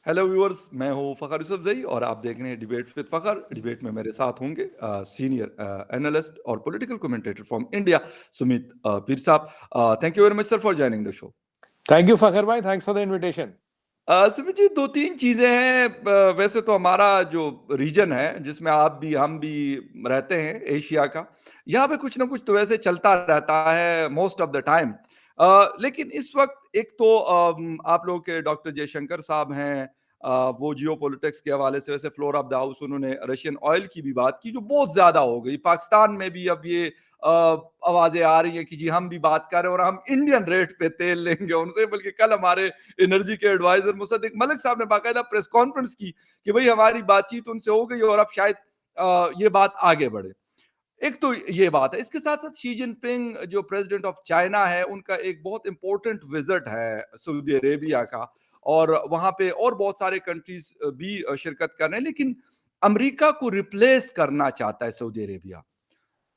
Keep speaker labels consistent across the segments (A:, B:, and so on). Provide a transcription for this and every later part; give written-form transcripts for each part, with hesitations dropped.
A: Hello viewers, मैं हूं फ़खर यूसुफ़ज़ई और आप देख रहे हैं डिबेट विद फ़खर। डिबेट में मेरे साथ होंगे सीनियर एनालिस्ट और political commentator from India Sumit Peer साहब। Thank you very much sir for joining the show.
B: Thank you Fakhar भाई, thanks for the invitation.
A: Sumit ji, 2-3 चीज़ें हैं। वैसे तो हमारा जो रीजन है जिसमें आप भी हम भी रहते हैं, एशिया का, यहाँ पे कुछ ना कुछ तो वैसे चलता रहता है मोस्ट ऑफ द टाइम। लेकिन इस वक्त एक तो आप लोगों के डॉक्टर जयशंकर साहब हैं। वो जियोपॉलिटिक्स के हवाले से वैसे फ्लोर ऑफ द हाउस उन्होंने रशियन ऑयल की भी बात की जो बहुत ज्यादा हो गई। पाकिस्तान में भी अब ये आवाजें आ रही हैं कि जी हम भी बात कर रहे हैं और हम इंडियन रेट पे तेल लेंगे उनसे। बल्कि कल हमारे एनर्जी के एडवाइजर मुसद्दिक मलिक साहब ने बाकायदा प्रेस कॉन्फ्रेंस की कि भाई हमारी बातचीत उनसे हो गई और अब शायद ये बात आगे बढ़े। एक तो ये बात है। इसके साथ साथ शी जिनपिंग जो प्रेसिडेंट ऑफ चाइना है, उनका एक बहुत इंपॉर्टेंट विजिट है सऊदी अरेबिया का, और वहां पे और बहुत सारे कंट्रीज भी शिरकत कर रहे हैं। लेकिन अमेरिका को रिप्लेस करना चाहता है सऊदी अरेबिया।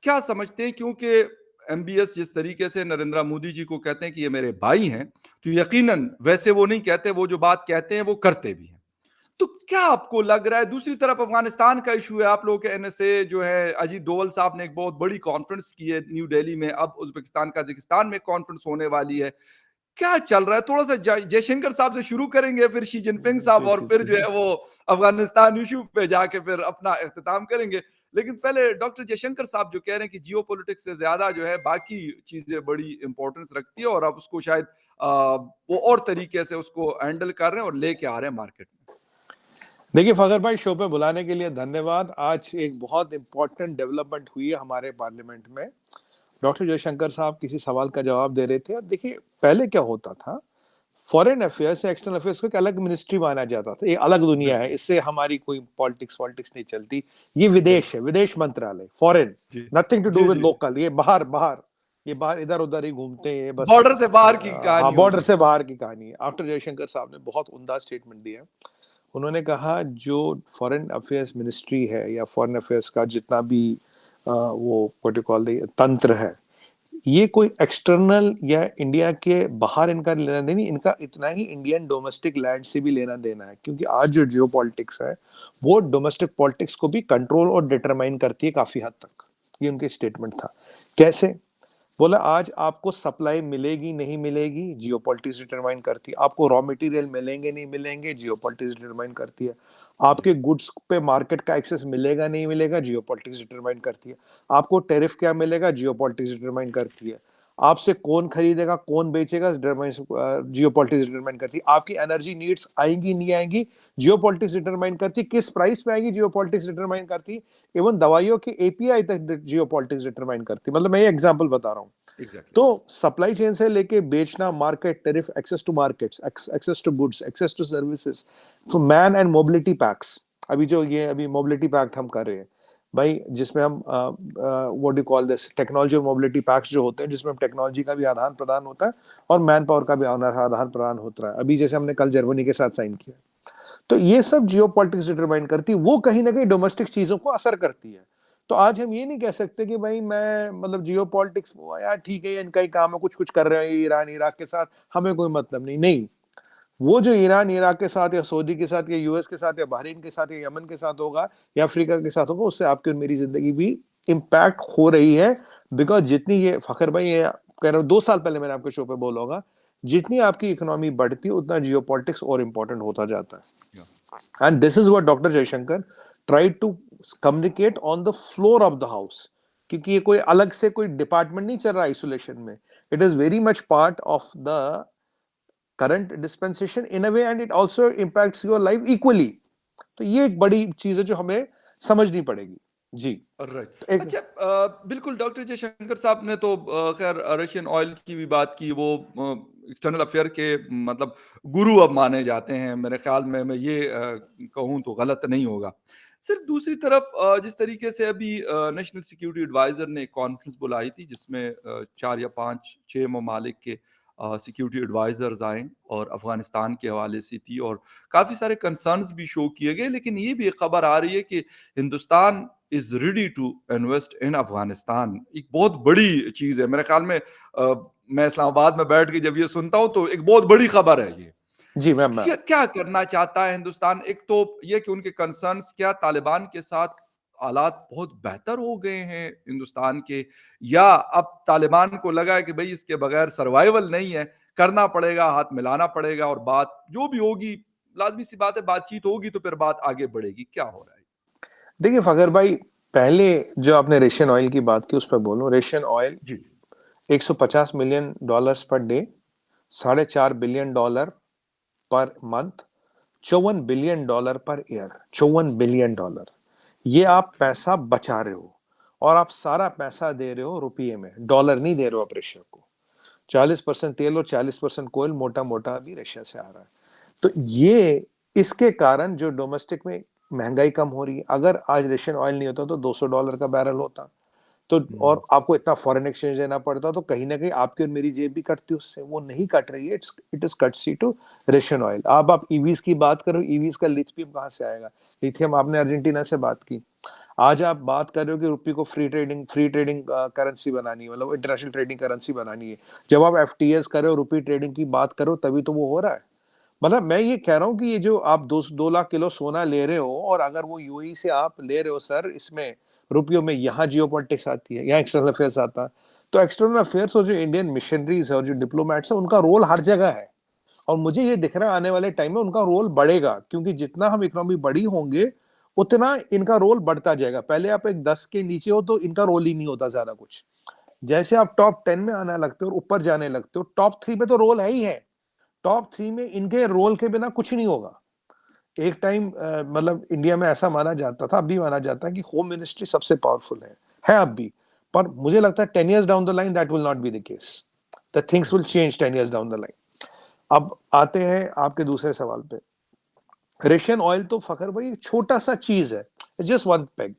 A: क्या समझते हैं? क्योंकि एमबीएस जिस तरीके से नरेंद्र मोदी जी को कहते हैं कि ये मेरे भाई हैं, तो यकीनन वैसे वो नहीं कहते, वो जो बात कहते हैं वो करते भी हैं। तो क्या आपको लग रहा है? दूसरी तरफ अफगानिस्तान का इशू है। आप लोगों के एनएसए जो है, अजीत डोवल साहब ने एक बहुत बड़ी कॉन्फ्रेंस की है न्यू दिल्ली में। अब उज्बेकिस्तान कजाकिस्तान में कॉन्फ्रेंस होने वाली है। क्या चल रहा है? थोड़ा सा जयशंकर साहब से शुरू करेंगे, फिर शी जिनपिंग साहब,
B: जी
A: और
B: जी
A: फिर
B: जी
A: जो है वो अफगानिस्तान इशू पे जाके फिर अपना इख्तिताम करेंगे। लेकिन पहले डॉक्टर जयशंकर साहब जो कह रहे हैं कि जियो पॉलिटिक्स से ज्यादा जो है बाकी चीजें बड़ी इंपॉर्टेंस रखती है, और अब उसको शायद वो और तरीके से उसको हैंडल कर रहे हैं और लेके आ रहे हैं मार्केट में।
B: देखिए फखर भाई, शो पे बुलाने के लिए धन्यवाद। आज एक बहुत इंपॉर्टेंट डेवलपमेंट हुई है हमारे पार्लियामेंट में। डॉक्टर जयशंकर साहब किसी सवाल का जवाब दे रहे थे। और देखिए, पहले क्या होता था, फॉरेन अफेयर्स, एक्सटर्नल अफेयर्स को एक अलग मिनिस्ट्री माना जाता था। ये अलग दुनिया है,
A: बिल्कुल।
B: इससे हमारी कोई पॉलिटिक्स पॉलिटिक्स नहीं चलती। ये विदेश
A: बिल्कुल।
B: है, विदेश मंत्रालय, फॉरेन,
A: जी।
B: नथिंग टू डू
A: जी,
B: विद
A: जी।
B: लोकल। ये बाहर बाहर, ये बाहर इधर उधर ही घूमते हैं ये बस।
A: बॉर्डर से बाहर की
B: हाँ,
A: कहानी
B: बॉर्डर
A: होगी।
B: से बाहर की कहानी है। डॉक्टर जयशंकर साहब ने बहुत उम्दा स्टेटमेंट दिया। उन्होंने कहा जो फॉरेन अफेयर्स मिनिस्ट्री है या फॉरेन अफेयर्स का जितना भी वो व्हाट यू कॉल द तंत्र है, ये कोई एक्सटर्नल या इंडिया के बाहर इनका लेना देना नहीं, इनका इतना ही इंडियन डोमेस्टिक लैंड से भी लेना देना है। क्योंकि आज जो जियो पॉलिटिक्स है वो डोमेस्टिक पॉलिटिक्स को भी कंट्रोल और डिटरमाइन करती है काफी हद तक। ये उनके स्टेटमेंट था। कैसे? बोला आज आपको सप्लाई मिलेगी नहीं मिलेगी, जियोपॉलिटिक्स डिटरमाइन करती है। आपको रॉ मटेरियल मिलेंगे नहीं मिलेंगे, जियोपॉलिटिक्स डिटरमाइन करती है।
A: जी।
B: आपके गुड्स पे मार्केट का एक्सेस मिलेगा नहीं मिलेगा, जियोपॉलिटिक्स डिटरमाइन करती है। आपको टैरिफ क्या मिलेगा, जियोपॉलिटिक्स डिटरमाइन करती है। आपसे कौन खरीदेगा कौन बेचेगा, जियोपॉलिटिक्स डिटरमाइन करती है। आपकी एनर्जी नीड्स आएंगी नहीं आएंगी, जियोपॉलिटिक्स डिटरमाइन करती है। किस प्राइस पे आएंगी, जियोपॉलिटिक्स डिटरमाइन करती है। इवन दवाइयों की एपीआई तक जियोपॉलिटिक्स डिटरमाइन करती है। मतलब मैं ये एग्जांपल बता रहा हूँ।
A: एग्जैक्टली।
B: तो सप्लाई चेन से लेके बेचना, market, tariff, access to markets, access to goods, access to services, तो मैन एंड मोबिलिटी पैक्स। अभी जो ये अभी मोबिलिटी पैक्ट हम कर रहे हैं भाई, जिसमें हम what do call this technology और मोबिलिटी पैक्स जो होते हैं, जिसमें हम टेक्नोलॉजी का भी आदान प्रदान होता है और मैन पावर का भी आदान प्रदान होता है। अभी जैसे हमने कल जर्मनी के साथ साइन किया। तो ये सब जियो पॉलिटिक्स डिटरमाइन करती है। वो कहीं ना कहीं डोमेस्टिक चीजों को असर करती है। तो आज हम ये नहीं कह सकते कि भाई मैं मतलब जियो पॉलिटिक्स यार ठीक है, इनका ही काम है, कुछ कुछ कर रहे हैं ईरान इराक के साथ, हमें कोई मतलब नहीं। नहीं, वो जो ईरान इराक के साथ या सऊदी के साथ या यूएस के साथ या बहरीन के साथ या यमन के साथ होगा या अफ्रीका के साथ होगा, उससे आपकी और मेरी जिंदगी भी इम्पैक्ट हो रही है। बिकॉज जितनी ये फखर भाई, ये कह रहा हूँ 2 साल पहले मैंने आपके शो पे बोला होगा, जितनी आपकी इकोनॉमी बढ़ती है उतना जियो पॉलिटिक्स और इम्पोर्टेंट होता जाता
A: या।
B: है। And this is what doctor Jaishankar tried to communicate on the floor of the house. क्योंकि ये कोई अलग से कोई डिपार्टमेंट नहीं चल रहा आइसोलेशन में। It is very much part of the current dispensation in a way, and it also impacts your life equally. तो ये एक बड़ी चीज है जो हमें समझनी पड़ेगी। जी।
A: राइट।
B: तो एक
A: अच्छा, बिल्कुल डॉक्टर जयशंकर साहब ने तो खैर रशियन ऑयल की भी बात की। वो एक्सटर्नल अफेयर के मतलब गुरु अब माने जाते हैं मेरे ख्याल में। मैं ये कहूँ तो गलत नहीं होगा। सिर्फ दूसरी तरफ जिस तरीके से अभी नेशनल सिक्योरिटी एडवाइजर ने एक कॉन्फ्रेंस बुलाई थी जिसमें 4 या 5 6 ममालिक के सिक्योरिटी एडवाइजर्स आए और अफगानिस्तान के हवाले से थी, और काफ़ी सारे कंसर्न्स भी शो किए गए। लेकिन ये भी एक खबर आ रही है कि Hindustan is ready to invest in Afghanistan. एक बहुत बड़ी चीज है मेरे ख्याल में। मैं इस्लामाबाद में बैठ के जब ये सुनता हूं तो एक बहुत बड़ी खबर है ये।
B: जी मैम।
A: क्या क्या करना चाहता है हिंदुस्तान? एक तो ये कि उनके कंसर्न्स, क्या तालिबान के साथ हालात बहुत बेहतर हो गए हैं हिंदुस्तान के, या अब तालिबान को लगा है कि भाई इसके बगैर सर्वाइवल नहीं है, करना पड़ेगा, हाथ मिलाना पड़ेगा और बात जो भी होगी, लाजमी सी बात है, बातचीत होगी तो फिर बात आगे बढ़ेगी। क्या हो रहा है?
B: देखिए फखर भाई, पहले जो आपने रशियन ऑयल की बात की उस पर बोलूं, रशियन ऑयल
A: जी।
B: 150 million dollars per day, $4.5 billion per month, $54 billion per year, $54 billion. ये आप पैसा बचा रहे हो, और आप सारा पैसा दे रहे हो रुपये में, डॉलर नहीं दे रहे हो आप रशिया को। 40% तेल और 40% कोयल मोटा मोटा अभी रशिया से आ रहा है। तो ये, इसके कारण जो डोमेस्टिक में महंगाई कम हो रही है। अगर आज रशियन ऑयल नहीं होता तो $200 का बैरल होता, तो और आपको इतना फॉरेन एक्सचेंज देना पड़ता, तो कहीं ना कहीं आपकी और मेरी जेब भी कटती उससे। वो नहीं कट रही है, it is courtesy to Russian oil. अब आप ईवीज की बात करो, ईवीज का लिथियम कहाँ से आएगा? लिथियम आपने अर्जेंटीना से बात की। आज आप बात कर रहे हो कि रुपये को फ्री ट्रेडिंग करेंसी बनानी है, मतलब इंटरनेशनल ट्रेडिंग करेंसी बनानी है। जब आप एफटीएस कर रहे हो, रुपये ट्रेडिंग की बात करो, तभी तो वो हो रहा है। मतलब मैं ये कह रहा हूँ कि ये जो आप 2 लाख किलो सोना ले रहे हो, और अगर वो यूएई से आप ले रहे हो सर, इसमें रुपयों में, यहाँ जियोपॉलिटिक्स आती है, यहाँ एक्सटर्नल अफेयर्स आता है। तो एक्सटर्नल अफेयर्स और जो इंडियन मिशनरीज है और जो डिप्लोमेट्स है, उनका रोल हर जगह है। और मुझे ये दिख रहा है आने वाले टाइम में उनका रोल बढ़ेगा, क्योंकि जितना हम इकोनॉमी बड़ी होंगे उतना इनका रोल बढ़ता जाएगा। पहले आप एक 10 के नीचे हो तो इनका रोल ही नहीं होता ज्यादा कुछ। जैसे आप टॉप 10 में आने लगते हो और ऊपर जाने लगते हो, टॉप 3 में तो रोल है ही है। टॉप 3 में इनके रोल के बिना कुछ नहीं होगा। एक टाइम मतलब इंडिया में ऐसा माना जाता था, अब भी माना जाता है कि होम मिनिस्ट्री सबसे पावरफुल है अब भी। पर मुझे लगता है 10 years down the line that will not be the case. The things will change 10 years down the line. अब आते हैं आपके दूसरे सवाल पे। रशियन ऑयल तो फखर भाई एक छोटा सा चीज है, जस्ट वन पेग।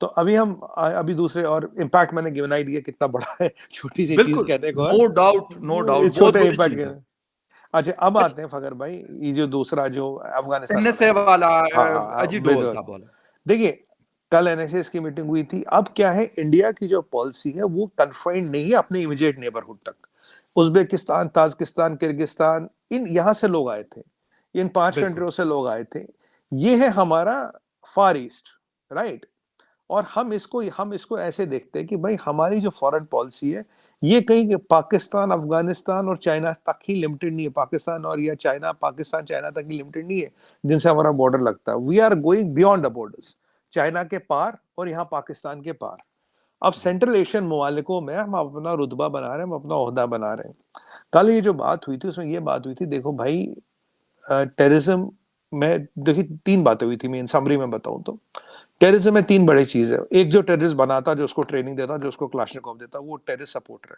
B: तो अभी हम अभी दूसरे, और इम्पैक्ट मैंने गिवन ही दिया कितना बड़ा है, छोटी सी चीज
A: बिल्कुल,
B: कहने को
A: नो डाउट, नो
B: है,
A: डाउट, बहुत
B: छोटे
A: बड़ी चीज़ है।
B: इम्पैक्ट। अच्छा अब
A: अच्छा,
B: आते हैं फखर भाई, ये जो दूसरा जो अफगानिस्तान वाला
A: एनएसए
B: है।
A: वाला
B: हाँ हाँ हाँ,
A: अजीत डोभाल
B: बिल्कुल।
A: साहब वाला।
B: देखिए, कल एनएसएस की मीटिंग हुई थी। अब क्या है, इंडिया की जो पॉलिसी है वो कन्फाइंड नहीं है अपने इमीडिएट नेबरहुड तक। उज्बेकिस्तान, ताजिकिस्तान, किर्गिस्तान, इन यहाँ से लोग आए थे, इन 5
A: बिल्कुल।
B: कंट्रियों से लोग आए थे। ये है हमारा फार ईस्ट, राइट। और हम इसको ऐसे देखते हैं कि भाई हमारी जो फॉरेन पॉलिसी है, ये कहीं पाकिस्तान, अफगानिस्तान और चाइना तक ही लिमिटेड नहीं है। पाकिस्तान और या चाइना, पाकिस्तान चाइना तक ही लिमिटेड नहीं है जिनसे हमारा बॉर्डर लगता है। We are going beyond the borders, China के पार और यहाँ पाकिस्तान के पार। अब
A: जी।
B: सेंट्रल एशियन ममालिकों में हम अपना रुतबा बना रहे हैं, हम अपना ओहदा बना रहे हैं। कल ये जो बात हुई थी उसमें ये बात हुई थी, देखो भाई, टेररिज्म में देखिए 3 बातें हुई थी। मैं इन समरी में बताऊं तो टेररिज्म में 3 बड़ी चीज है। एक, जो टेररिस्ट बनाता, जो उसको ट्रेनिंग देता, जो उसको क्लाशनिकोव देता, वो टेररिस्ट सपोर्टर है।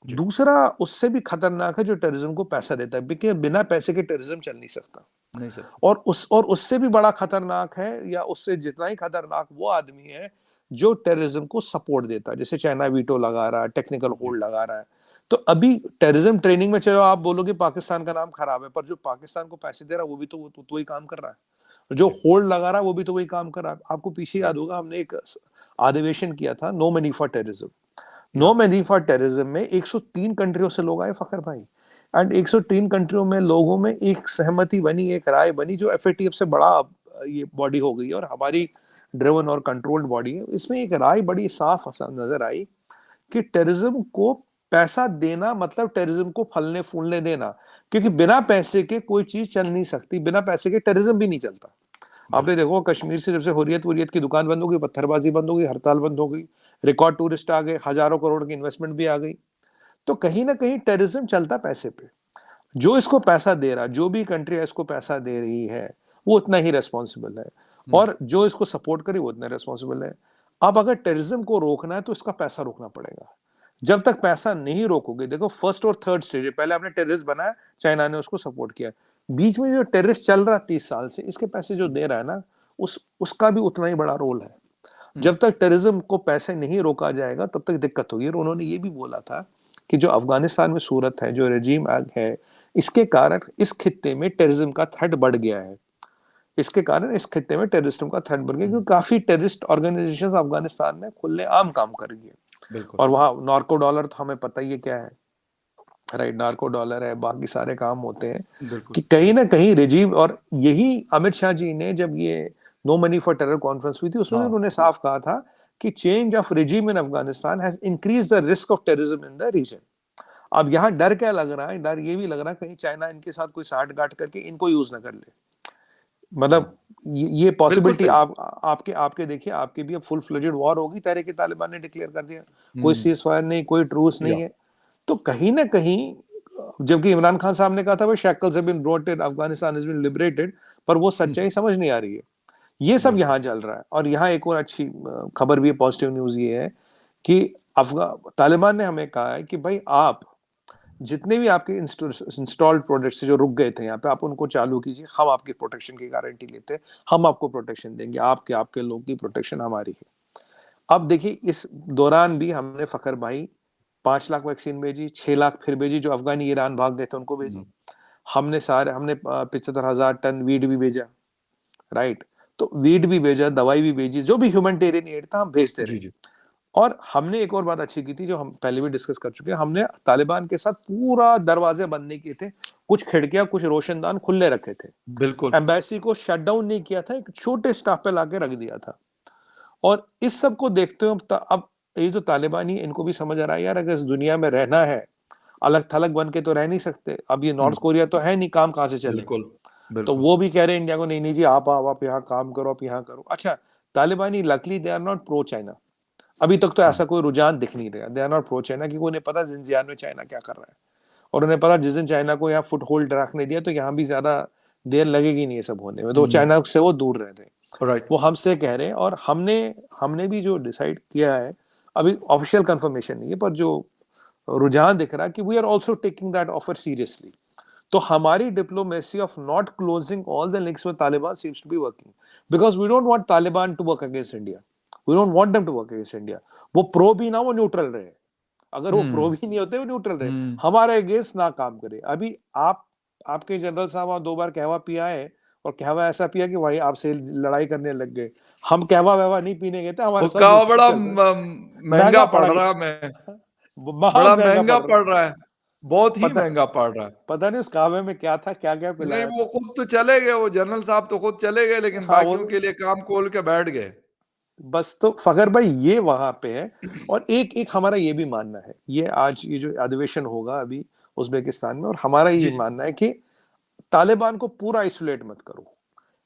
A: जी।
B: दूसरा, उससे भी खतरनाक है, जो टेररिज्म को पैसा देता है, क्योंकि बिना पैसे के टेररिज्म चल नहीं सकता।
A: नहीं चल सकता।
B: और उससे भी बड़ा खतरनाक है, या उससे जितना ही खतरनाक, वो आदमी है जो टेररिज्म को सपोर्ट देता है। जैसे चाइना वीटो लगा रहा है, टेक्निकल
A: जी।
B: होल्ड लगा रहा है। तो अभी टेररिज्म ट्रेनिंग में, चलो आप बोलोगे पाकिस्तान का नाम खराब है, पर जो पाकिस्तान को पैसे दे रहा है वो भी तो वही काम कर रहा है। जो
A: जी।
B: होल्ड लगा रहा है वो भी तो वही काम कर रहा है। आपको पीछे याद होगा, हमने एक अधिवेशन किया था, no money for terrorism. No
A: या
B: मनी फॉर टेररिज्म में 103 कंट्रियों से लोग आए फखर भाई। एंड 103 कंट्रियों में लोगों में एक सहमति बनी, एक राय बनी, जो एफएटीएफ से बड़ा ये बॉडी हो गई है और हमारी ड्रिवन और कंट्रोल्ड बॉडी है। इसमें एक राय बड़ी साफ नजर आई कि टेररिज्म को पैसा देना मतलब टेररिज्म को फलने फूलने देना। क्योंकि बिना पैसे के कोई चीज चल नहीं सकती, बिना पैसे के टेररिज्म भी नहीं चलता। आपने
A: बिल्कुल।
B: देखो, कश्मीर से जब से हुर्रियत की दुकान बंद हो गई, पत्थरबाजी बंद हो गई, हड़ताल बंद हो गई, रिकॉर्ड टूरिस्ट आ गए, हजारों करोड़ की इन्वेस्टमेंट भी आ गई। तो कहीं ना कहीं टेररिज्म चलता पैसे पे। जो इसको पैसा दे रहा, जो भी कंट्री इसको पैसा दे रही है, वो उतना ही रेस्पॉन्सिबल है, और जो इसको सपोर्ट करे वो उतना रेस्पॉन्सिबल है। अब अगर टेररिज्म को रोकना है तो इसका पैसा रोकना पड़ेगा। जब तक पैसा नहीं रोकोगे, देखो फर्स्ट और थर्ड स्टेज है। पहले आपने टेररिस्ट बनाया, चाइना ने उसको सपोर्ट किया। बीच में जो टेररिस्ट चल रहा 30 साल से, इसके पैसे जो दे रहा है ना, उसका भी उतना ही बड़ा रोल है। जब तक टेररिज्म को पैसे नहीं रोका जाएगा तब तक दिक्कत होगी। और उन्होंने ये भी बोला था कि जो अफगानिस्तान में सूरत है, जो रेजिम है, इसके कारण इस खित्ते में टेररिज्म का थ्रेट बढ़ गया है। इसके कारण इस खित्ते में टेररिज्म का थ्रेट बढ़ गया, क्योंकि काफी टेररिस्ट ऑर्गेनाइजेशंस अफगानिस्तान में खुलेआम काम कर रही है।
A: बिल्कुल।
B: और वहां नॉर्को डॉलर तो हमें पता ही है क्या है। राइट, नार्को डॉलर है, बाकी सारे काम होते हैं
A: बिल्कुल।
B: कि कहीं ना कहीं रिजीम, और यही अमित शाह जी ने जब ये no money for terror conference हुई थी उसमें भी
A: हाँ,
B: उन्होंने साफ कहा था कि change of regime in Afghanistan has increase the risk of terrorism in the region. अब यहाँ डर क्या लग रहा है, डर ये भी लग रहा है कहीं चाइना इनके साथ कोई साठ गांठ करके इनको यूज ना कर ले।
A: हाँ,
B: मतलब ये
A: बिल्कुल
B: पॉसिबिलिटी
A: सही।
B: आप आपके आपके देखिए, आपके भी अब फुल फ्लेजेड वॉर होगी, तहरीक तालिबान ने डिक्लेयर कर दिया, कोई
A: हुँ,
B: सीज फायर नहीं, कोई ट्रूस
A: या
B: नहीं है। तो कहीं ना कहीं, जबकि इमरान खान साहब ने कहा था भाई shackles have been broken, Afghanistan has been liberated, पर वो सच्चाई समझ नहीं आ रही है। ये सब
A: बिल्कुल।
B: यहाँ चल रहा है। और यहाँ एक और अच्छी खबर भी है, पॉजिटिव न्यूज ये है कि तालिबान ने हमें कहा है कि भाई आप जितने भी आपके इंस्टॉल्ड प्रोडक्ट्स जो रुक गए थे यहाँ पे, आप उनको चालू कीजिए, हम आपकी प्रोटेक्शन की गारंटी लेते हैं, हम आपको प्रोटेक्शन देंगे, आपके आपके लोग की प्रोटेक्शन हमारी है। अब देखिए इस दौरान भी हमने फखर भाई 5 लाख वैक्सीन भेजी, 6 लाख फिर भेजी, जो अफगानी ईरान भाग गए थे उनको भेजी।
A: हुँ,
B: हमने 75,000 टन वीट भी भेजा, राइट। तो वीट भी भेजा, दवाई भी भेजी, जो भी ह्यूमैनिटेरियन एड था हम भेजते रहे।
A: जी, जी।
B: और हमने एक और बात अच्छी की थी जो हम पहले भी डिस्कस कर चुके हैं, हमने तालिबान के साथ पूरा दरवाजे बंद नहीं किए थे, कुछ खिड़कियां कुछ रोशनदान खुले रखे थे,
A: बिल्कुल।
B: एम्बेसी को शट डाउन नहीं किया था, एक छोटे स्टाफ पे लाके रख दिया था। और इस सब को देखते हुए अब ये जो तालिबान ही, इनको भी समझ आ रहा है यार अगर इस दुनिया में रहना है, अलग थलग बन के तो रह नहीं सकते। अब ये
A: हुँ,
B: नॉर्थ कोरिया तो है नहीं, काम कहां से चलेंगे।
A: बिल्कुल,
B: तो
A: बिल्कुल।
B: वो भी कह रहे हैं इंडिया को, नहीं नहीं जी आप यहाँ काम करो, आप यहाँ करो। अच्छा, तालिबानी luckily they are not pro China, अभी तक तो
A: हाँ,
B: ऐसा कोई रुझान दिख नहीं रहा, they are not pro China, क्योंकि उन्हें पता जिनजियान में चाइना क्या कर रहा है, और उन्हें पता जिस दिन चाइना को यहाँ फुट होल्ड रखने दिया तो यहाँ भी ज्यादा देर लगेगी नहीं ये सब होने में, तो
A: हुँ,
B: चाइना से वो दूर रह रहे हैं।
A: राइट।
B: वो हमसे कह रहे हैं, और हमने हमने भी जो डिसाइड किया है, अभी ऑफिशियल कंफर्मेशन नहीं है, पर जो रुझान दिख रहा है कि we are also taking that offer seriously. तो हमारी diplomacy of not closing all the links with Taliban seems to be working, because we don't want Taliban to work against India, we don't want them to work against India. वो pro भी ना, वो neutral रहे। अगर वो pro
A: हुँ,
B: भी नहीं होते, वो न्यूट्रल रहे,
A: हुँ।
B: हमारे अगेंस्ट ना काम करे। अभी आप, आपके जनरल साहब वहां 2 बार कहवा पिया है, और कहवा ऐसा पिया कि भाई आपसे लड़ाई करने लग गए। हम कहवा वहवा नहीं पीने गए थे, हमारे साथ
A: हुक्का
B: न्यूट्रल
A: बड़ा
B: चल रहा
A: महँगा
B: महंगा
A: पड़
B: पड़
A: रहा
B: गया,
A: मैं
B: महान
A: बड़ा
B: महंगा
A: महँगा
B: पड़ रहा
A: पड़
B: है।
A: रहा है, बहुत ही
B: पता
A: महँगा पड़ रहा है।
B: पता नहीं उस कहवे में क्या था, क्या क्या
A: नहीं,
B: पिलाया
A: वो
B: था।
A: खुद तो चले गए, वो जनरल साहब तो खुद चले गए, लेकिन
B: हाँ वो,
A: बाकियों के लिए काम खोल के बैठ गए।
B: बस तो फखर भाई ये वहां पे है। और एक एक हमारा ये भी मानना है, ये आज ये जो अधिवेशन होगा अभी उज्बेकिस्तान में, और हमारा ये
A: जी, जी।
B: मानना है कि तालिबान को पूरा आइसोलेट मत करो।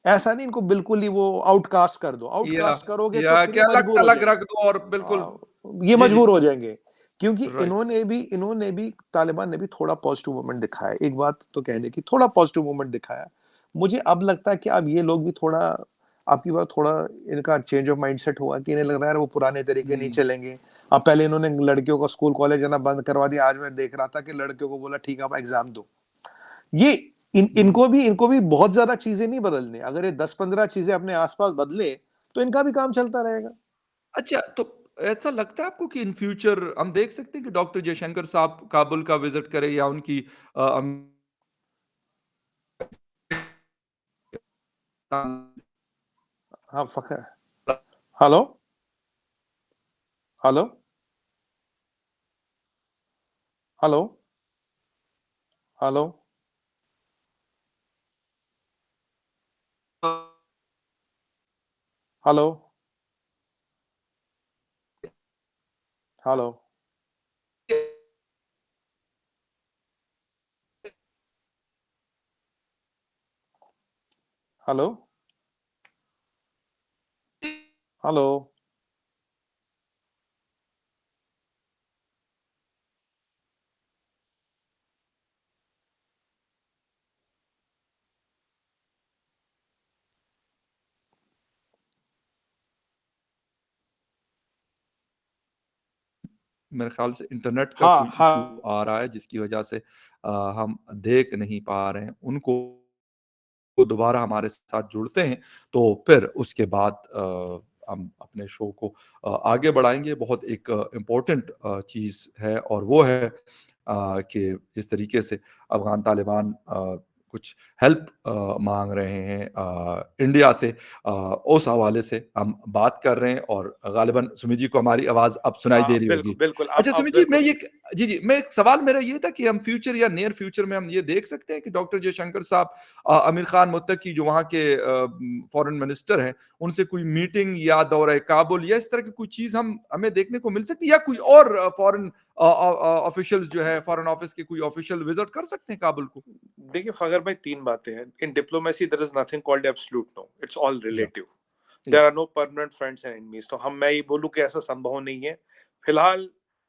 B: ऐसा नहीं इनको बिल्कुल ही वो आउटकास्ट कर दो,
A: या
B: आउटकास्ट करोगे तो
A: या
B: फिर
A: कि
B: ये मजबूर हो
A: अलग-थलग
B: जाएंगे।
A: रख दो और बिल्कुल।
B: ये
A: जी, जी।
B: मजबूर हो जाएंगे, क्योंकि
A: राइट।
B: इन्होंने भी तालिबान ने भी थोड़ा पॉजिटिव मूवमेंट दिखाया, एक बात तो कहने की, थोड़ा पॉजिटिव मूवमेंट दिखाया। मुझे अब लगता है कि अब ये लोग भी थोड़ा, आपकी बात, थोड़ा इनका चेंज ऑफ माइंडसेट हुआ कि इन्हें लग रहा है वो पुराने तरीके नहीं
A: हुँ,
B: चलेंगे। अब पहले इन्होंने लड़कियों का स्कूल कॉलेज जाना बंद करवा दिया, आज मैं देख रहा था कि लड़कियों को बोला ठीक है आप एग्जाम दो। ये
A: हुँ।
B: इनको भी बहुत ज्यादा चीजें नहीं बदलनी, अगर ये 10-15 चीजें अपने आसपास बदले तो इनका भी काम चलता रहेगा।
A: अच्छा, तो ऐसा लगता है आपको कि इन फ्यूचर हम देख सकते हैं कि डॉक्टर जयशंकर साहब काबुल का विज़िट करें या उनकी अम
B: हाँ Fakhar, hello, hello, hello, hello, hello, hello, hello, hello.
A: मेरे ख़्याल से इंटरनेट का
B: हाँ
A: कोई
B: हाँ।
A: इश्यू आ रहा है जिसकी वज़ह से हम देख नहीं पा रहे हैं उनको। वो दोबारा हमारे साथ जुड़ते हैं, तो फिर उसके बाद हम अपने शो को आगे बढ़ाएँगे। बहुत एक इम्पोर्टेंट चीज़ है और वो है कि जिस तरीके से अफ़गान तालिबान कुछ हेल्प माँग रहे हैं इंडिया से, उस हवाले से हम बात कर रहे हैं और ग़ालिबन सुमित जी को हमारी आवाज़ अब सुनाई
B: हाँ
A: दे रही
B: बिल्कुल
A: होगी।
B: बिल्कुल,
A: अच्छा
B: अब
A: सुमित जी, मैं
B: बिल्कुल।
A: जी, जी। मैं एक सवाल मेरा ये था कि हम फ्यूचर या नियर फ्यूचर में हम ये देख सकते हैं कि डॉक्टर जयशंकर साहब आमिर खान मुत्तकी जो वहाँ के फॉरेन मिनिस्टर हैं, उनसे कोई मीटिंग या दौरा काबुल या इस तरह की कोई चीज़ हम हमें देखने को मिल सकती है या कोई और फॉरेन ऑफिशियल्स जो है फॉरेन ऑफिस के कोई ऑफिशियल विजिट कर सकते हैं काबुल को?
B: देखिए फगर भाई, तीन बातें हैं in diplomacy. There is nothing called absolute no, it's all
A: yeah,
B: relative.
A: Yeah.
B: There are no permanent friends and enemies. तो मैं ये बोलूं कि ऐसा संभव नहीं है फिलहाल।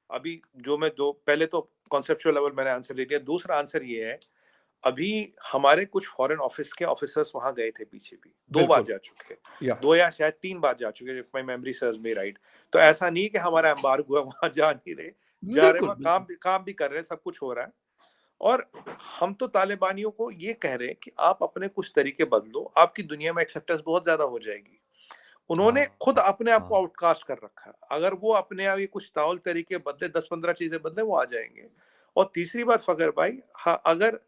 B: अभी जो मैं दो पहले तो कॉन्सेप्चुअल लेवल मैंने आंसर दे दिया। दूसरा आंसर ये है, अभी हमारे कुछ फॉरेन ऑफिस के ऑफिसर्स वहां गए थे पीछे भी, 2 बार
A: बिल्कुल,
B: जा चुके,
A: या।
B: 2 या शायद 3 बार जा चुके, if my memory serves me right. तो ऐसा नहीं कि हमारा एम्बार्गो है, वहां जा नहीं रहे, जा रहे,
A: बिल्कुल,
B: वहां
A: बिल्कुल।
B: काम भी कर रहे हैं, सब कुछ हो रहा है। और हम तो तालिबानियों को ये कह रहे हैं कि आप अपने कुछ तरीके बदलो, आपकी दुनिया में एक्सेप्टेंस बहुत ज्यादा हो जाएगी। उन्होंने
A: हाँ,
B: खुद
A: हाँ,
B: अपने आप को
A: हाँ।
B: आउटकास्ट कर रखा है। अगर वो अपने आप ये कुछ ताउल तरीके बदले, 10-15 चीजें बदले, वो आ जाएंगे। और तीसरी बात फकर भाई, हाँ, अगर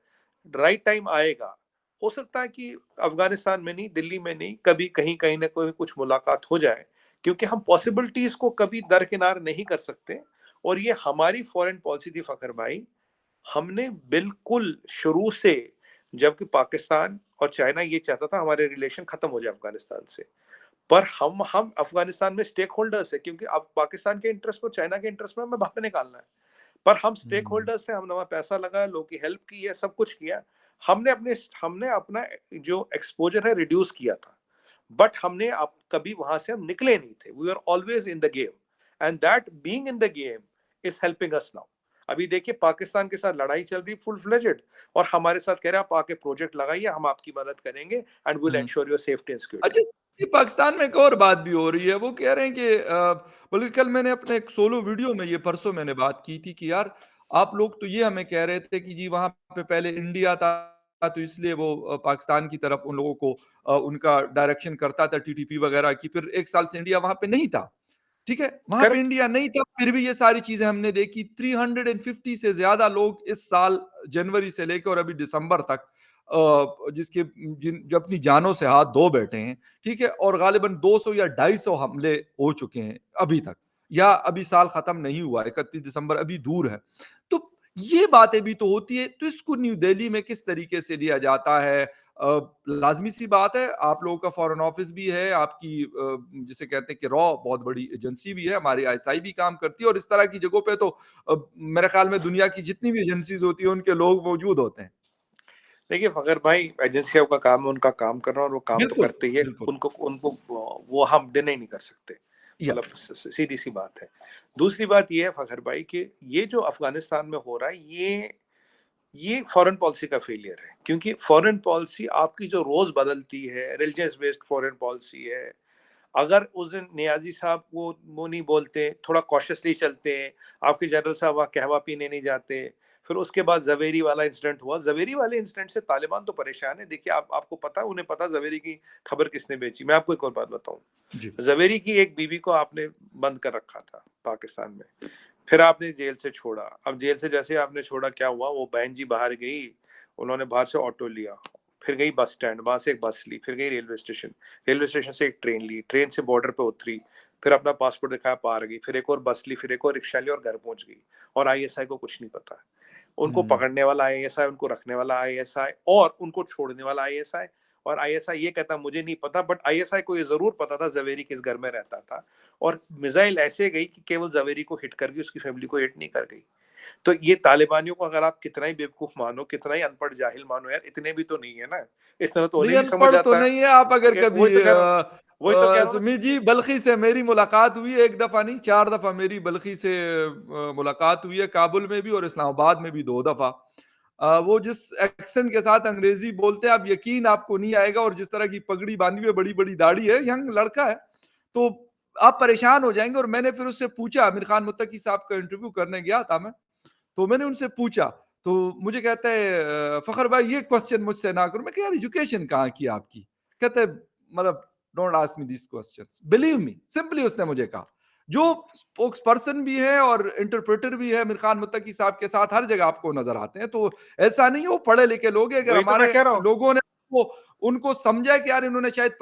B: राइट टाइम आएगा, हो सकता है कि अफगानिस्तान में नहीं, दिल्ली में नहीं, कभी कहीं कहीं ना कोई कुछ मुलाकात हो जाए, क्योंकि हम पॉसिबिलिटीज को कभी दरकिनार नहीं कर सकते। और ये हमारी फॉरेन पॉलिसी थी फकर भाई। हमने बिल्कुल शुरू से, जबकि पाकिस्तान और चाइना ये चाहता था हमारे रिलेशन खत्म हो जाए अफगानिस्तान से, पर हम अफगानिस्तान में स्टेक होल्डर्स है, क्योंकि अब पाकिस्तान के इंटरेस्ट में, चाइना के इंटरेस्ट में हमें बाहर निकालना है। पर हम स्टेक
A: हुँ।
B: होल्डर्स है, हमने वहां पैसा लगाया, लोगों की हेल्प की है, सब कुछ किया। हमने अपना जो एक्सपोजर है रिड्यूस किया था, बट हमने कभी वहां से हम निकले नहीं थे। We are always in the game, and that being in the game is helping us now. अभी देखिए पाकिस्तान के साथ लड़ाई चल रही फुल फ्लेजेड, और हमारे साथ कह रहे हैं आप आके प्रोजेक्ट लगाइए, हम आपकी मदद करेंगे, and will
A: hmm.
B: Ensure your safety and
A: अच्छा,
B: सिक्योरिटी।
A: ये पाकिस्तान में एक और बात भी हो रही है, वो कह रहे हैं कि बल्कि कल मैंने अपने एक सोलो वीडियो में ये परसों मैंने बात की थी कि यार आप लोग तो ये हमें कह रहे थे कि जी वहाँ पे पहले इंडिया था तो इसलिए वो पाकिस्तान की तरफ उन लोगों को उनका डायरेक्शन करता था टीटीपी वगैरह की, फिर 1 साल से इंडिया वहाँ पे नहीं था। ठीक है? वहाँ पे
B: करेक्ट।
A: इंडिया नहीं था, फिर भी ये सारी चीज़ें हमने देखी। 350 से ज़्यादा लोग इस साल जनवरी से लेके और अभी दिसंबर तक जिसके जो अपनी जानों से हाथ धो बैठे हैं, ठीक है? और गालिबन 200 या 250 हमले हो चुके हैं अभी तक, या अभी साल खत्म नहीं हुआ, 31 दिसंबर अभी दूर है। तो ये बातें भी तो होती है, तो इसको न्यू दिल्ली में किस तरीके से लिया जाता है? लाज़मी सी बात है, आप लोगों का फॉरेन ऑफिस भी है, आपकी जिसे कहते हैं कि रॉ बहुत बड़ी एजेंसी भी है, हमारी आईएसआई भी काम करती है और इस तरह की जगहों पे तो मेरे ख्याल में दुनिया की जितनी भी एजेंसीज़ होती हैं, उनके लोग मौजूद होते हैं।
B: देखिए फखर भाई, एजेंसियों का काम है उनका काम करना, और वो काम तो
A: बिल्कुल,
B: करते ही है।
A: बिल्कुल।
B: उनको उनको वो हम डिनाई नहीं कर सकते।
A: या
B: मतलब सीधी सी बात है। दूसरी बात ये है फखर भाई कि ये जो अफगानिस्तान में हो रहा है, ये फॉरेन पॉलिसी का फेलियर है, क्योंकि फॉरेन पॉलिसी आपकी जो रोज बदलती है, रिलीजियस बेस्ड फॉरेन पॉलिसी है। अगर उस दिन नियाजी साहब वो नहीं बोलते, थोड़ा कॉशियसली चलते हैं, आपके जनरल साहब वहाँ कहवा पीने नहीं जाते, फिर उसके बाद जवेरी वाला इंसिडेंट हुआ। जवेरी वाले इंसिडेंट से तालिबान तो परेशान है। देखिए आपको पता है, उन्हें पता जवेरी की खबर किसने बेची। मैं आपको एक और बात बताऊं,
A: जी।
B: जवेरी की एक बीवी को आपने बंद कर रखा था पाकिस्तान में, फिर आपने जेल से छोड़ा। अब जेल से जैसे आपने छोड़ा, क्या हुआ, वो बहन जी बाहर गई, उन्होंने बाहर से ऑटो लिया, फिर गई बस स्टैंड, वहां से एक बस ली, फिर गई रेलवे स्टेशन, रेलवे स्टेशन से एक ट्रेन ली, ट्रेन से बॉर्डर पे उतरी, फिर अपना पासपोर्ट दिखाया, पार गई, फिर एक और बस ली, फिर एक और रिक्शा ली और घर पहुंच गई। और आईएसआई को कुछ नहीं पता। उनको
A: हुँ।
B: पकड़ने वाला आईएसआई, उनको रखने वाला आईएसआई, और उनको छोड़ने वाला आईएसआई। और आईएसआई ये कहता मुझे नहीं पता, बट आईएसआई को ये जरूर पता था जवेरी किस घर में रहता था। और मिसाइल ऐसे गई कि केवल जवेरी को हिट कर गई, उसकी फैमिली को हिट नहीं कर गई। तो ये तालिबानियों को अगर आप कितना ही बेवकूफ मानो, कितना ही अनपढ़ जाहिल मानो, यार इतने भी तो नहीं है ना। इतना तो
A: नहीं,
B: उन्हें भी समझ
A: अनपढ़ तो
B: आता है
A: नहीं है। आप अगर
B: कि
A: कभी
B: वही तो कह रहा हूँ, वही तो कह रहा हूँ ना।
A: सुमित जी, बल्खी से मेरी मुलाकात हुई है, 1 दफ़ा नहीं 4 दफ़ा मेरी बल्खी से मुलाकात हुई है, काबुल में भी और इस्लामाबाद में भी 2 दफ़ा। वो जिस एक्सेंट के साथ अंग्रेज़ी बोलते हैं, आप यकीन आपको नहीं आएगा, और जिस तरह की पगड़ी बाँधी हुई है, बड़ी-बड़ी दाढ़ी है, यंग लड़का है, तो आप परेशान हो जाएँगे। और मैंने फिर उससे पूछा, आमिर खान मुत्तकी साहब का इंटरव्यू करने गया था मैं, तो मैंने उनसे पूछा, तो मुझे कहता है फ़खर भाई ये क्वेश्चन मुझसे ना करो। मैं कहा यार एजुकेशन कहाँ की आपकी? कहते है मतलब don't ask me these questions, believe me, simply उसने मुझे कहा। जो स्पोक्स पर्सन भी है और इंटरप्रेटर भी है आमिर खान मुत्तकी साहब के साथ हर जगह आपको नज़र आते हैं। तो ऐसा नहीं है वो पढ़े लिखे लोग हैं, अगर
B: वही तो मैं
A: हमारे
B: कह रहा हूँ।
A: लोगों ने वो उनको समझा कि यार इन्होंने शायद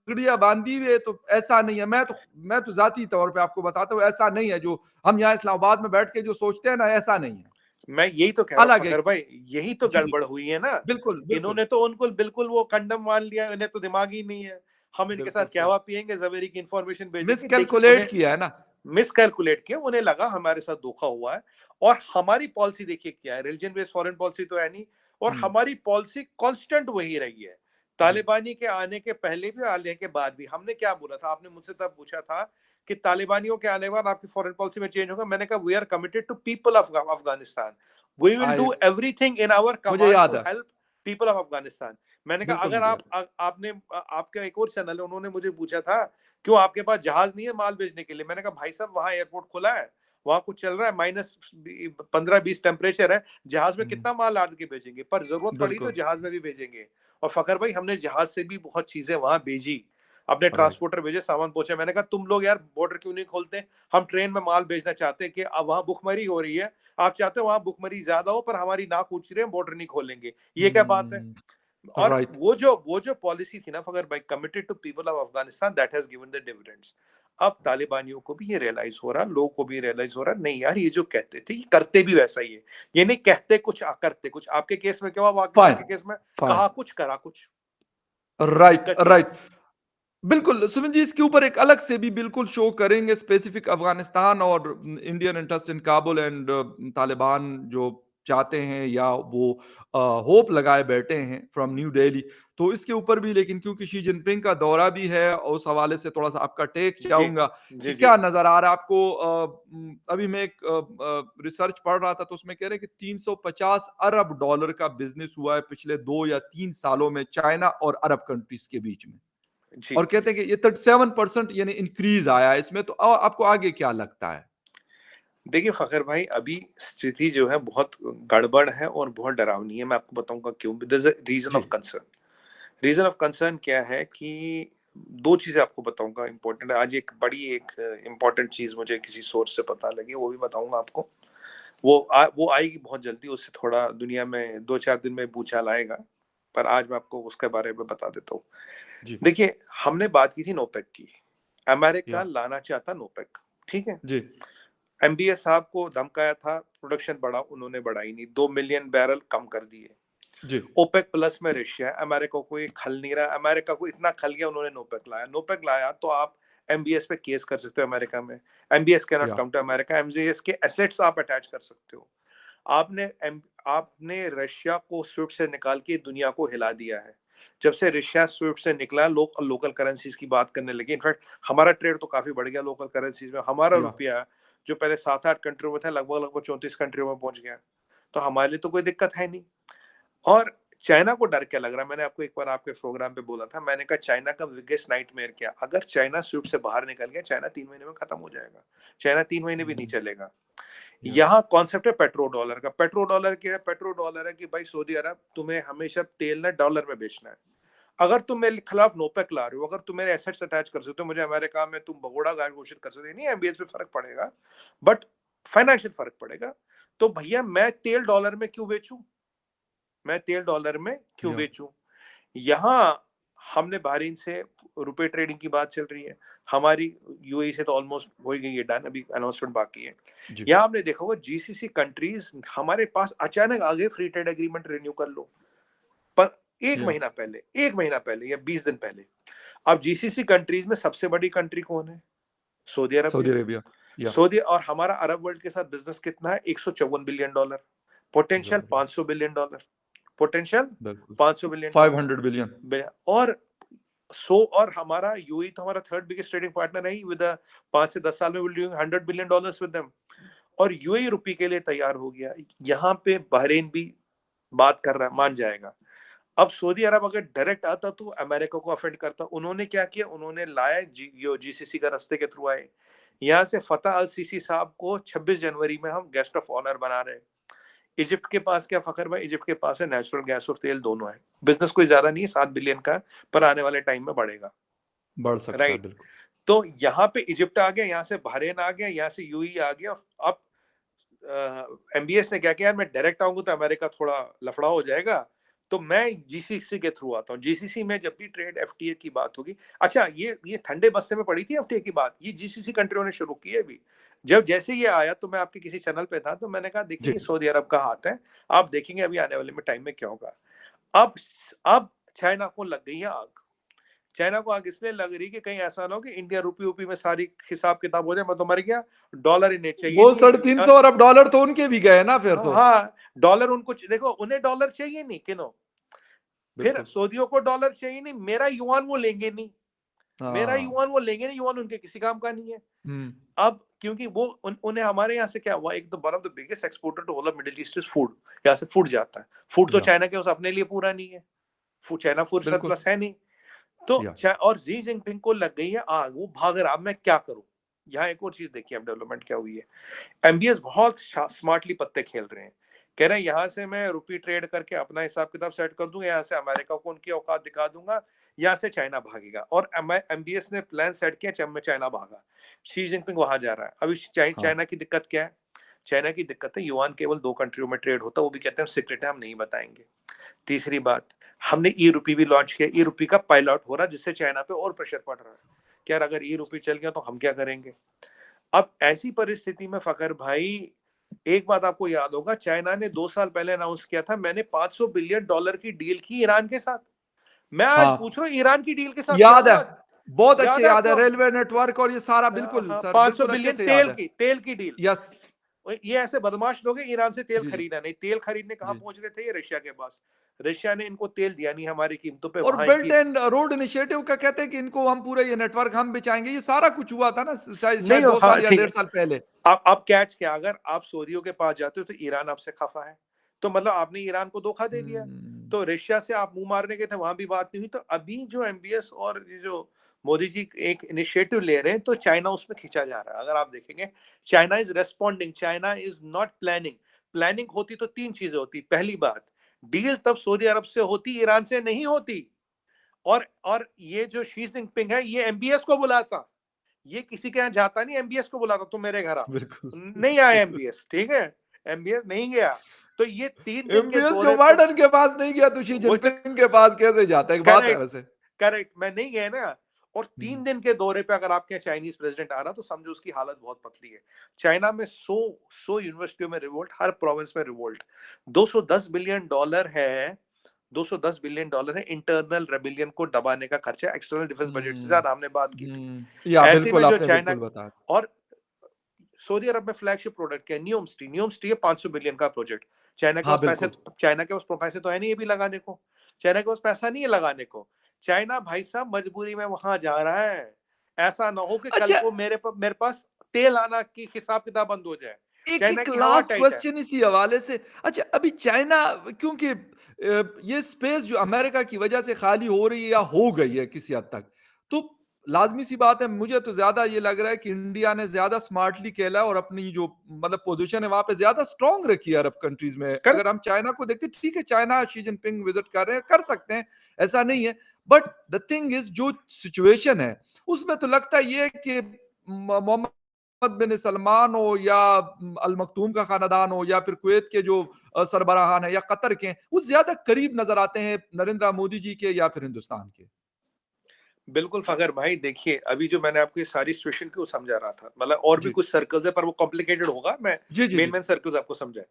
A: पगड़ियाँ बांधी हुई है, तो ऐसा नहीं है। मैं तो ज़ाती तौर पे आपको बताता हूँ, ऐसा नहीं है जो हम यहाँ इस्लामाबाद में बैठ के जो सोचते हैं ना, ऐसा नहीं है।
C: मैं यही तो कह रहा हूँ
A: अलग है।
C: फखर भाई, यही तो
A: जी, जी।
C: गड़बड़ हुई है ना।
A: बिल्कुल, बिल्कुल।
C: इन्होंने तो उनको बिल्कुल वो कंडम मान लिया, इन्हें तो दिमाग ही नहीं है। हम इनके साथ
A: बिल्कुल सही।
C: कहवा पिएंगे, ज़वेरी की इंफॉर्मेशन भेजेंगे, देखिए
A: मिसकैलकुलेट
C: उन्हें
A: किया है ना।
C: मिसकैलकुलेट किया, उन्हें लगा हमारे साथ धोखा हुआ है। और हमारी पॉलिसी देखिए क्या है, रिलीजन बेस्ड फॉरेन पॉलिसी तो है नहीं, और
A: हुँ,
C: हमारी पॉलिसी कांस्टेंट वही रही है।
A: जी।
C: तालिबानी के आने के पहले भी, आने के बाद भी। हमने क्या बोला था, आपने मुझसे तब पूछा था कि तालिबानियों के आने के बाद आपकी फॉरेन पॉलिसी में चेंज होगा। मैंने कहा we are committed to people of Afghanistan, we will
A: I
C: do everything in our
A: मुझे
C: कमांड
A: याद
C: टू
A: है।
C: Help people of Afghanistan. मैंने कहा
A: बिल्कुल
C: अगर
A: मुझे याद है।
C: आपने आपका एक और चैनल है, उन्होंने मुझे पूछा था क्यों आपके पास जहाज नहीं है माल भेजने के लिए। मैंने कहा भाई साहब वहां एयरपोर्ट खुला है, वहां कुछ चल रहा है, -15-20 टेम्परेचर है, जहाज में
A: हुँ,
C: कितना माल लाद के भेजेंगे, पर जरूरत पड़ी तो
A: बिल्कुल,
C: जहाज में भी भेजेंगे। और फखर भाई हमने जहाज से भी बहुत चीजें वहां भेजी, अपने
A: राइट।
C: ट्रांसपोर्टर भेजे, सामान पहुंचे। मैंने कहा तुम लोग यार बॉर्डर क्यों नहीं खोलते, हम ट्रेन में माल भेजना चाहते हैं कि अब वहां भुखमरी हो रही है, आप चाहते हो वहां भुखमरी ज्यादा हो पर हमारी नाक ऊंच रही है, बॉर्डर नहीं खोलेंगे, ये क्या बात है।
A: हुँ,
C: और
A: राइट।
C: वो जो पॉलिसी थी ना फगर भाई, committed to people of Afghanistan, that has given the dividends. अब तालिबानियों को भी ये रियलाइज हो रहा, लोगों को भी रियलाइज हो रहा, नहीं यार ये जो कहते थे ये करते भी वैसा ही है। ये नहीं कहते कुछ करते कुछ। आपके केस में क्या हुआ, पाकिस्तान
A: फाइन,
C: के केस में
A: फाइन।
C: कहा कुछ करा कुछ।
A: राइट,
C: दिक्कत ये है।
A: राइट। बिल्कुल, सुमित जी इसके ऊपर एक अलग से भी बिल्कुल शो करेंगे स्पेसिफिक अफ़गानिस्तान और Indian interest in Kabul and Taliban जो चाहते हैं या वो होप लगाए बैठे हैं फ्रॉम न्यू दिल्ली। तो इसके ऊपर भी लेकिन क्योंकि शी जिनपिंग का दौरा भी है और उस हवाले से थोड़ा-सा आपका टेक
C: जी
A: चाहूँगा कि
C: जी जी।
A: क्या नज़र आ रहा है आपको अभी मैं एक रिसर्च पढ़ रहा था तो उसमें कह रहे हैं कि 350 अरब डॉलर का बिज़नेस हुआ है पिछले 2 या 3 सालों में चाइना और अरब कंट्रीज़ के बीच में।
C: जी
A: और कहते हैं कि ये 37% यानी इंक्रीज आया है इसमें, तो आपको आगे क्या लगता है?
C: देखिए फखर भाई, अभी स्थिति जो है बहुत गड़बड़ है और बहुत डरावनी है। मैं आपको बताऊंगा क्यों। रीजन ऑफ
A: जी,
C: कंसर्न। रीजन ऑफ कंसर्न क्या है कि दो चीजें आपको बताऊंगा इंपॉर्टेंट है। आज एक बड़ी एक इंपॉर्टेंट चीज मुझे किसी सोर्स से पता लगी, वो भी बताऊंगा आपको। वो आएगी बहुत जल्दी, उससे थोड़ा दुनिया में 2-4 दिन में भूचाल आएगा। पर आज मैं आपको उसके बारे में बता देता हूँ।
A: जी,
C: देखिए हमने बात की थी नोपेक की, अमेरिका
A: या
C: लाना चाहता नोपेक, ठीक है।
A: जी,
C: एमबीएस साहब को धमकाया था प्रोडक्शन बढ़ा, उन्होंने बढ़ाई नहीं, 2 मिलियन बैरल कम कर दिए।
A: जी,
C: ओपेक प्लस में रशिया है, अमेरिका को ये खल नहीं रहा, अमेरिका को इतना खल गया, उन्होंने नोपेक लाया। नोपेक लाया तो आप एमबीएस पे केस कर सकते हो अमेरिका में। एमबीएस कैन नॉट
A: या
C: कम टू अमेरिका, एमबीएस के एसेट्स आप अटैच कर सकते हो। आपने रशिया को स्विफ्ट से निकाल के दुनिया को हिला दिया है। जब से रशिया स्विफ्ट से निकला, लोग लोकल करेंसीज की बात करने लगे। इनफैक्ट हमारा ट्रेड तो काफी बढ़ गया लोकल करेंसीज में। हमारा
A: या
C: रुपया जो पहले 7-8 कंट्रियों में था, लगभग लगभग 34 कंट्रियों में पहुंच गया। तो हमारे लिए तो कोई दिक्कत है नहीं। और चाइना को डर क्या लग रहा है, मैंने आपको एक बार आपके प्रोग्राम पे बोला था, मैंने कहा चाइना का बिगेस्ट नाइटमेयर क्या, अगर चाइना स्विफ्ट से बाहर निकल गया, चाइना 3 महीने में खत्म हो जाएगा। चाइना 3 महीने भी नहीं
A: हुँ,
C: चलेगा।
A: या
C: यहाँ कॉन्सेप्ट है पेट्रो डॉलर का। पेट्रो डॉलर क्या है, पेट्रो डॉलर है कि भाई सऊदी अरब तुम्हें हमेशा तेल ना डॉलर में बेचना है। अगर तुम मेरे खिलाफ नोपेक ला रहे हो, अगर तुम मेरे एसेट्स अटैच कर सकते हो, मुझे अमेरिका में तुम भगोड़ा गार्ड घोषित कर सकते हो, नहीं एमबीएस पे फर्क पड़ेगा बट फाइनेंशियल फर्क पड़ेगा। तो भैया मैं तेल डॉलर में क्यों बेचूं, मैं तेल डॉलर में क्यों
A: या
C: बेचूं। यहाँ हमने बहरीन से रुपए ट्रेडिंग की बात चल रही है, हमारी यूएई से तो ऑलमोस्ट हो ही गई है डन, अभी अनाउंसमेंट बाकी है।
A: जी,
C: यहाँ आपने देखा होगा जीसीसी कंट्रीज हमारे पास अचानक आ गए, फ्री ट्रेड एग्रीमेंट रिन्यू कर लो। पर एक
A: या
C: महीना पहले, एक महीना पहले या 20 दिन पहले। अब जीसीसी कंट्रीज में सबसे बड़ी कंट्री कौन है, सऊदी अरब
A: सऊदी
C: है।
A: अरेबिया, या
C: सऊदी और हमारा अरब वर्ल्ड के साथ बिजनेस कितना है, 154 बिलियन डॉलर, पोटेंशियल
A: ज़बरदस्त,
C: 500 बिलियन डॉलर, पोटेंशियल
A: बिल्कुल।
C: 500 बिलियन डॉलर।
A: 500 बिलियन
C: और और हमारा यूएई तो हमारा थर्ड बिगेस्ट ट्रेडिंग पार्टनर है, विद 5 से 10 साल में will doing $100 billion with them. और यूएई रुपये के लिए तैयार हो गया। यहाँ पे बहरीन भी बात कर रहा है, मान जाएगा। अब सऊदी अरब अगर डायरेक्ट आता तो अमेरिका को अफेंड करता। उन्होंने क्या किया, उन्होंने लाया जीसीसी का रास्ते के थ्रू आए। यहाँ से फतेह अल सीसी साहब को 26 जनवरी में हम गेस्ट ऑफ ऑनर बना रहे हैं। इजिप्ट के पास क्या फखर भाई, इजिप्ट के पास है नेचुरल गैस और तेल दोनों है। बिजनेस कोई ज्यादा नहीं है, 7 बिलियन का, पर आने वाले टाइम में बढ़ेगा।
A: बढ़ सकता है,
C: राइट।
A: बिल्कुल।
C: तो यहाँ पे इजिप्ट आ गया, यहाँ से बहरेन आ गया, यहाँ से यूई आ गया। अब एमबीएस ने क्या किया, मैं डायरेक्ट आऊंगा तो अमेरिका थोड़ा लफड़ा हो जाएगा, तो मैं जीसीसी के थ्रू आता हूँ। जीसीसी में जब भी ट्रेड एफटीए की बात होगी, अच्छा ये ठंडे बस्ते में पड़ी थी एफटीए की बात, ये जीसीसी कंट्रियों ने शुरू की है अभी। जब जैसे ये आया तो मैं आपके किसी चैनल पे था, तो मैंने कहा देखिए
A: जी
C: ये सऊदी अरब का हाथ है, आप देखेंगे अभी आने वाले में टाइम में क्या होगा। अब चाइना को लग गई है आग। चाइना को आग इसलिए लग रही कि कहीं ऐसा ना हो कि इंडिया रुपी में सारी हिसाब किताब हो जाए, मैं तो मर गया, डॉलर इन्हें चाहिए
A: वो
C: नहीं।
A: 350 अरब डॉलर तो उनके भी गए ना फिर तो।
C: हाँ, डॉलर उनको देखो, उन्हें डॉलर चाहिए नहीं, किनो फिर
A: बिल्कुल।
C: सऊदियों को डॉलर चाहिए नहीं, मेरा युआन वो लेंगे नहीं, मेरा
A: हाँ।
C: युआन वो लेंगे नहीं, युआन उनके किसी काम का नहीं है।
A: हम्म।
C: अब क्योंकि वो उन्हें हमारे यहाँ से क्या हुआ, एक तो one of the biggest exporter to whole of middle east is food, यहाँ से फूड जाता है। फूड तो
A: या
C: चाइना के उस अपने लिए पूरा नहीं है, चाइना फूड
A: बिल्कुल।
C: सरप्लस है नहीं। तो
A: या
C: और जी जिनपिंग को लग गई है आग, वो भाग रहा, मैं क्या करूं। यहाँ एक और चीज देखिए अब डेवलपमेंट क्या हुई है। एमबीएस बहुत स्मार्टली पत्ते खेल रहे हैं, कह रहे हैं यहाँ से मैं रुपी ट्रेड करके अपना हिसाब किताब सेट कर दूंगा, यहाँ से अमेरिका को उनकी औकात दिखा दूंगा, यहाँ से चाइना भागेगा। और एमबीएस ने प्लान सेट किया, में चाइना भागा, शी जिनपिंग वहां जा रहा है। अभी
A: हाँ
C: चाइना की दिक्कत क्या है, चाइना की दिक्कत है युआन केवल 2 कंट्रियों में ट्रेड होता है, वो भी कहते हैं सीक्रेट है, हम नहीं बताएंगे। तीसरी बात, हमने ई रुपी भी लॉन्च किया, ई रुपी का पायलट हो रहा है, जिससे चाइना पे और प्रेशर पड़ रहा है कि यार अगर ई रुपी चल गया तो हम क्या करेंगे। अब ऐसी परिस्थिति में फकर भाई, एक बात आपको याद होगा, चाइना ने 2 साल पहले अनाउंस किया था, मैंने $500 बिलियन की डील की ईरान के साथ। मैं आज
A: हाँ
C: पूछ रहा हूँ ईरान की डील के साथ क्या
A: याद है,
C: हुआ।
A: बहुत अच्छे
C: याद है
A: याद है,
C: आपको?
A: रेलवे नेटवर्क और ये सारा, बिल्कुल
C: हाँ,
A: सर,
C: 500
A: बिल्कुल अच्छे
C: बिलियन
A: से याद है।
C: तेल की डील।
A: यस।
C: ये ऐसे बदमाश लोग हैं, ईरान से तेल
A: जी जी
C: खरीदा नहीं, तेल खरीदने कहाँ
A: जी।
C: पहुंच रहे थे, ये रशिया के पास। रशिया ने इनको तेल दिया नहीं हमारी कीमतों पे,
A: और
C: वहां
A: बेल्ट
C: इनकी
A: एंड रोड इनिशिएटिव का कहते हैं कि इनको हम पूरे ये नेटवर्क हम बिछाएंगे, ये सारा कुछ हुआ था ना
C: नहीं
A: शायद
C: हो।
A: 2
C: हाँ
A: साल या
C: ठीक
A: 1.5
C: है,
A: साल पहले।
C: आप कैच क्या, अगर आप सऊदियों के पास जाते हो तो ईरान आपसे खफा है, तो मतलब आपने ईरान को धोखा दे दिया।
A: हम्म।
C: तो रशिया से आप मुंह मारने गए थे, वहां भी बात नहीं हुई। तो अभी जो एमबीएस और ये जो मोदी जी एक इनिशिएटिव ले रहे हैं, तो चाइना उसमें खींचा जा रहा है। अगर आप देखेंगे, China is responding, China is not planning. Planning होती तो 3 चीजें होती। पहली बात, डील तब सऊदी अरब से होती, ईरान से नहीं होती। और ये जो शी जिनपिंग है, ये एमबीएस को बुलाता, ये किसी के यहाँ जाता नहीं, एमबीएस को बुलाता, तुम मेरे घर आ।
A: बिल्कुल।
C: नहीं आया एमबीएस, ठीक है, एमबीएस नहीं गया। तो ये 3 दिन के
A: एमबीएस जो
C: दौरे पे,
A: बाइडन के पास नहीं गया तो शी
C: वो तो
A: जिनपिंग के पास कैसे जाता है, एक बात है
C: करेक्ट,
A: वैसे।
C: करेक्ट, मैं नहीं गया ना। और 3 दिन के दौरे पे अगर आपके चाइनीज प्रेसिडेंट आ रहा, तो समझो उसकी हालत बहुत पतली है। चाइना में 100 यूनिवर्सिटियों में रिवोल्ट, हर प्रोविंस में रिवोल्ट। $210 बिलियन है, $210 बिलियन है इंटरनल रेबिलियन को दबाने का खर्चा, एक्सटर्नल डिफेंस बजट से ज्यादा, हमने बात की थी।
A: या
C: ऐसे में
A: बिल्कुल
C: जो
A: आपने
C: चाइना,
A: बिल्कुल बताया।
C: और सऊदी अरब में फ्लैगशिप प्रोडक्ट क्या है, नियोम स्टी है, 500 बिलियन का प्रोजेक्ट।
A: हाँ बिल्कुल।
C: चाइना के पास पैसे तो है नहीं ये भी लगाने को, चाइना के पास पैसा नहीं है लगाने को। चाइना भाई साहब मजबूरी में वहां जा रहा है, ऐसा ना हो कि कल
A: अच्छा,
C: को मेरे पास तेल आना की हिसाब किताब बंद हो जाए।
A: एक
C: चाइना
A: एक
C: की हवा
A: लास्ट
C: टाइट है।
A: क्वेश्चन इसी हवाले से। अच्छा, अभी चाइना, क्योंकि ये स्पेस जो अमेरिका की वजह से खाली हो रही है या हो गई है किसी हद तक, तो लाजमी सी बात है, मुझे तो ज्यादा ये लग रहा है कि इंडिया ने ज्यादा स्मार्टली खेला है और अपनी जो मतलब पोजीशन है वहां पे ज्यादा स्ट्रांग रखी है अरब कंट्रीज में।
C: करेक्ट।
A: अगर हम चाइना को देखते, ठीक है चाइना शी जिनपिंग विजिट कर रहे हैं, कर सकते हैं, ऐसा नहीं है, बट द थिंग इज जो सिचुएशन है उसमें तो लगता है ये कि मोहम्मद बिन सलमान हो या अल मखतूम का खानदान हो या फिर कुवैत के जो सरबराहान है या कतर के, वो ज्यादा करीब नजर आते हैं नरेंद्र मोदी जी के या फिर हिंदुस्तान के।
C: बिल्कुल फगर भाई, देखिए अभी जो मैंने आपको ये सारी सिचुएशन को समझा रहा था, मतलब और भी
A: जी
C: कुछ सर्कल्स है पर वो कॉम्प्लिकेटेड होगा, मैं
A: जी जी
C: मेन
A: जी।
C: मेन सर्कल्स आपको समझाए।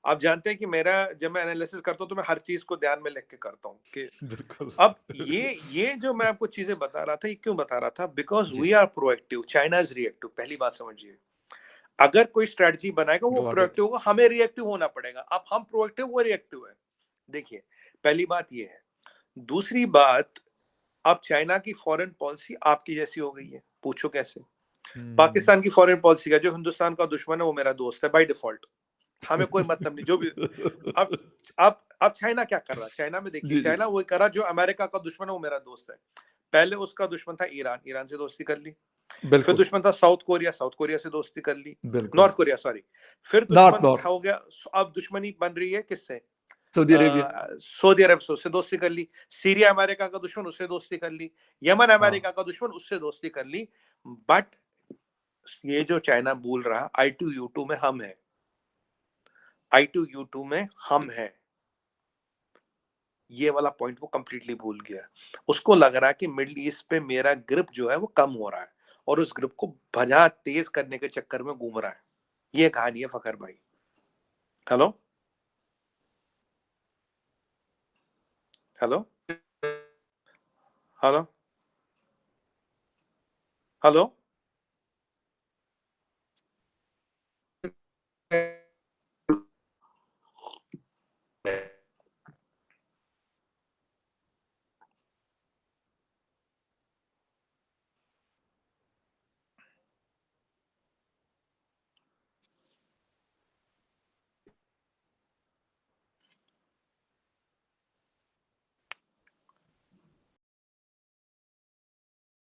C: आप जानते हैं कि मेरा, जब मैं एनालिसिस करता हूँ तो मैं हर चीज को ध्यान में लिख के करता हूँ कि
A: बिल्कुल।
C: अब ये जो मैं आपको चीजें बता रहा था, ये क्यों बता रहा था, बिकॉज
A: जी,
C: we are proactive, China is reactive. पहली बात समझिए, अगर कोई स्ट्रेटजी बनाएगा वो
A: गॉट इट।
C: प्रोएक्टिव होगा, हमें रिएक्टिव होना पड़ेगा। अब हम प्रोएक्टिव, वो रिएक्टिव है। देखिए, पहली बात ये है। दूसरी बात, अब चाइना की फॉरेन पॉलिसी आपकी जैसी हो गई है, पूछो कैसे। पाकिस्तान की फॉरेन पॉलिसी का, जो हिंदुस्तान का दुश्मन है वो मेरा दोस्त है बाय डिफॉल्ट, हमें कोई मतलब नहीं जो भी। अब अब चाइना क्या कर रहा है, चाइना में देखिए,
A: जी जी।
C: चाइना वही कर रहा, जो अमेरिका का दुश्मन है वो मेरा दोस्त है। पहले उसका दुश्मन था ईरान, ईरान से दोस्ती कर ली। फिर
A: बिल्कुल
C: दुश्मन था साउथ कोरिया, साउथ कोरिया से दोस्ती कर ली।
A: बिल्कुल।
C: North Korea, sorry. फिर
A: नॉर्थ
C: दुश्मन
A: नॉर्थ।
C: हो गया, अब दुश्मनी बन रही है किससे,
A: सऊदी अरेबिया।
C: सऊदी अरब से, उससे दोस्ती कर ली। सीरिया अमेरिका का दुश्मन, उससे दोस्ती कर ली। यमन
A: हाँ।
C: अमेरिका का दुश्मन, उससे दोस्ती कर ली। बट ये जो चाइना बोल रहा, I2U2 में हम हैं, I2U2 में हम हैं, ये वाला पॉइंट वो कंप्लीटली भूल गया। उसको लग रहा है कि मिडिल ईस्ट पे मेरा ग्रिप जो है वो कम हो रहा है और उस ग्रिप को भजा तेज करने के चक्कर में घूम रहा है। ये कहानी है फखर भाई। Hello hello hello hello